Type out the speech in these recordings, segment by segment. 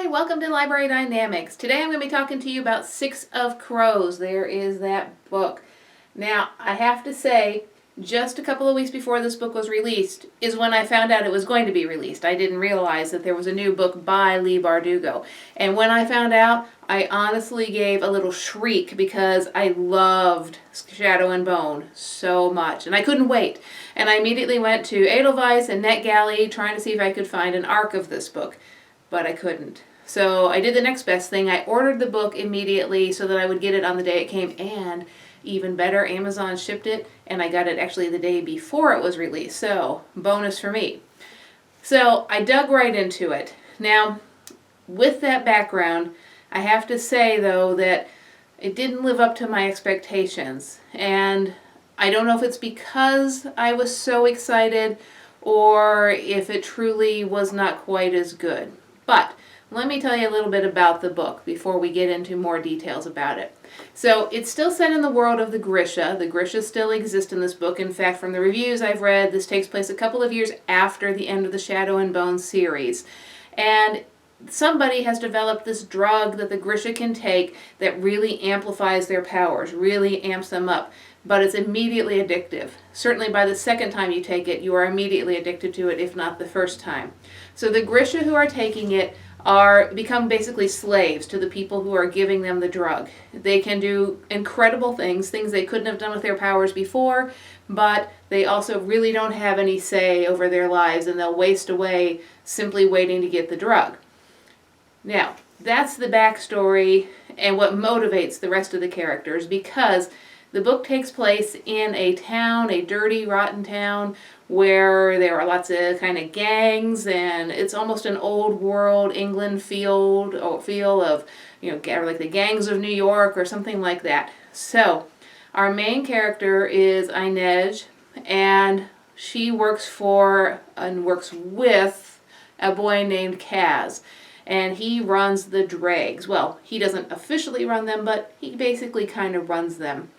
Hi, welcome to Library Dynamics. Today I'm going to be talking to you about Six of Crows. There is that book. Now, I have to say, just a couple of weeks before this book was released is when I found out it was going to be released. I didn't realize that there was a new book by Leigh Bardugo. And when I found out, I honestly gave a little shriek because I loved Shadow and Bone so much. And I couldn't wait. And I immediately went to Edelweiss and NetGalley trying to see if I could find an ARC of this book. But I couldn't. So I did the next best thing. I ordered the book immediately so that I would get it on the day it came, and even better, Amazon shipped it, and I got it actually the day before it was released. So, bonus for me. So, I dug right into it. Now, with that background, I have to say, though, that it didn't live up to my expectations. And I don't know if it's because I was so excited or if it truly was not quite as good. But let me tell you a little bit about the book before we get into more details about it. So it's still set in the world of the Grisha. The Grisha still exist in this book. In fact, from the reviews I've read, this takes place a couple of years after the end of the Shadow and Bone series. And somebody has developed this drug that the Grisha can take that really amplifies their powers, really amps them up. But it's immediately addictive. Certainly by the second time you take it, you are immediately addicted to it, if not the first time. So the Grisha who are taking it become basically slaves to the people who are giving them the drug. They can do incredible things they couldn't have done with their powers before, but they also really don't have any say over their lives, and they'll waste away simply waiting to get the drug. Now, that's the backstory and what motivates the rest of the characters, because the book takes place in a town, a dirty, rotten town, where there are lots of kind of gangs, and it's almost an old world England feel of, like the gangs of New York or something like that. So, our main character is Inej, and she works for and works with a boy named Kaz. And he runs the dregs. Well, he doesn't officially run them, but he basically kind of runs them.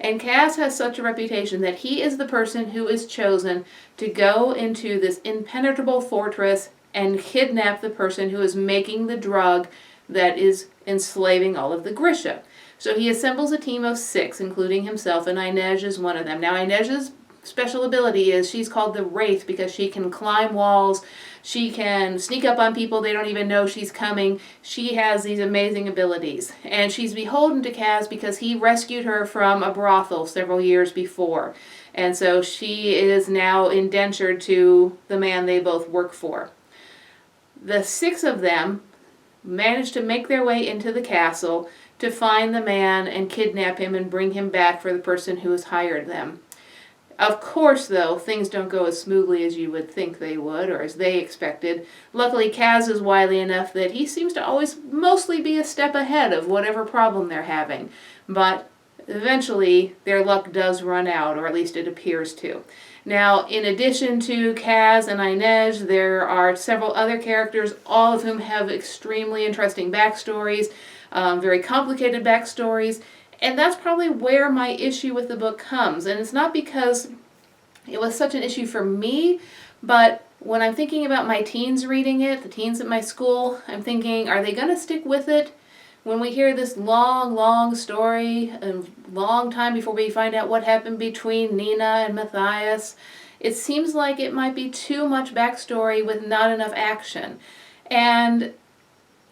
And Kaz has such a reputation that he is the person who is chosen to go into this impenetrable fortress and kidnap the person who is making the drug that is enslaving all of the Grisha. So he assembles a team of 6, including himself, and Inej is one of them. Now, Inej's special ability is she's called the Wraith because she can climb walls, she can sneak up on people, they don't even know she's coming. She has these amazing abilities. And she's beholden to Kaz because he rescued her from a brothel several years before. And so she is now indentured to the man they both work for. The 6 of them manage to make their way into the castle to find the man and kidnap him and bring him back for the person who has hired them. Of course, though, things don't go as smoothly as you would think they would, or as they expected. Luckily, Kaz is wily enough that he seems to always mostly be a step ahead of whatever problem they're having. But eventually, their luck does run out, or at least it appears to. Now, in addition to Kaz and Inej, there are several other characters, all of whom have extremely interesting backstories, very complicated backstories. And that's probably where my issue with the book comes. And it's not because it was such an issue for me, but when I'm thinking about my teens reading it, the teens at my school, I'm thinking, are they going to stick with it? When we hear this long, long story, a long time before we find out what happened between Nina and Matthias, it seems like it might be too much backstory with not enough action. And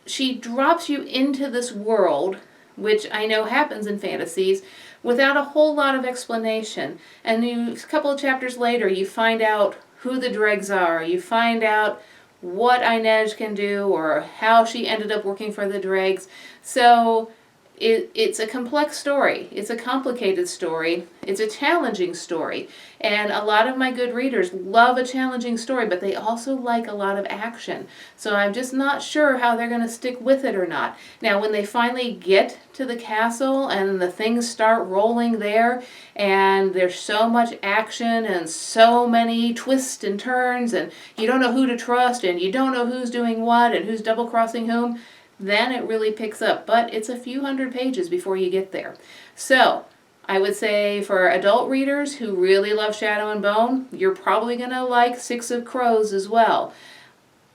she drops you into this world, which I know happens in fantasies, without a whole lot of explanation. And a couple of chapters later, you find out who the dregs are. You find out what Inej can do or how she ended up working for the dregs. So it's a complex story. It's a complicated story. It's a challenging story. And a lot of my good readers love a challenging story, but they also like a lot of action. So I'm just not sure how they're going to stick with it or not. Now, when they finally get to the castle and the things start rolling there, and there's so much action and so many twists and turns, and you don't know who to trust, and you don't know who's doing what and who's double-crossing whom, then it really picks up. But it's a few hundred pages before you get there. So I would say for adult readers who really love Shadow and Bone, you're probably going to like Six of Crows as well.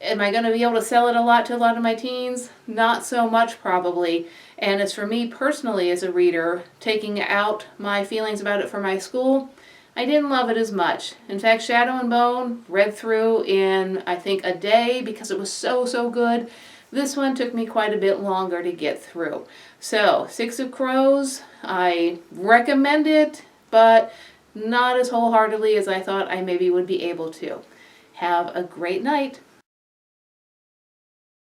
Am I going to be able to sell it a lot to a lot of my teens? Not so much, probably. And as for me personally as a reader, taking out my feelings about it for my school, I didn't love it as much. In fact, Shadow and Bone read through in, I think, a day because it was so good. This one took me quite a bit longer to get through. So, Six of Crows, I recommend it, but not as wholeheartedly as I thought I maybe would be able to. Have a great night.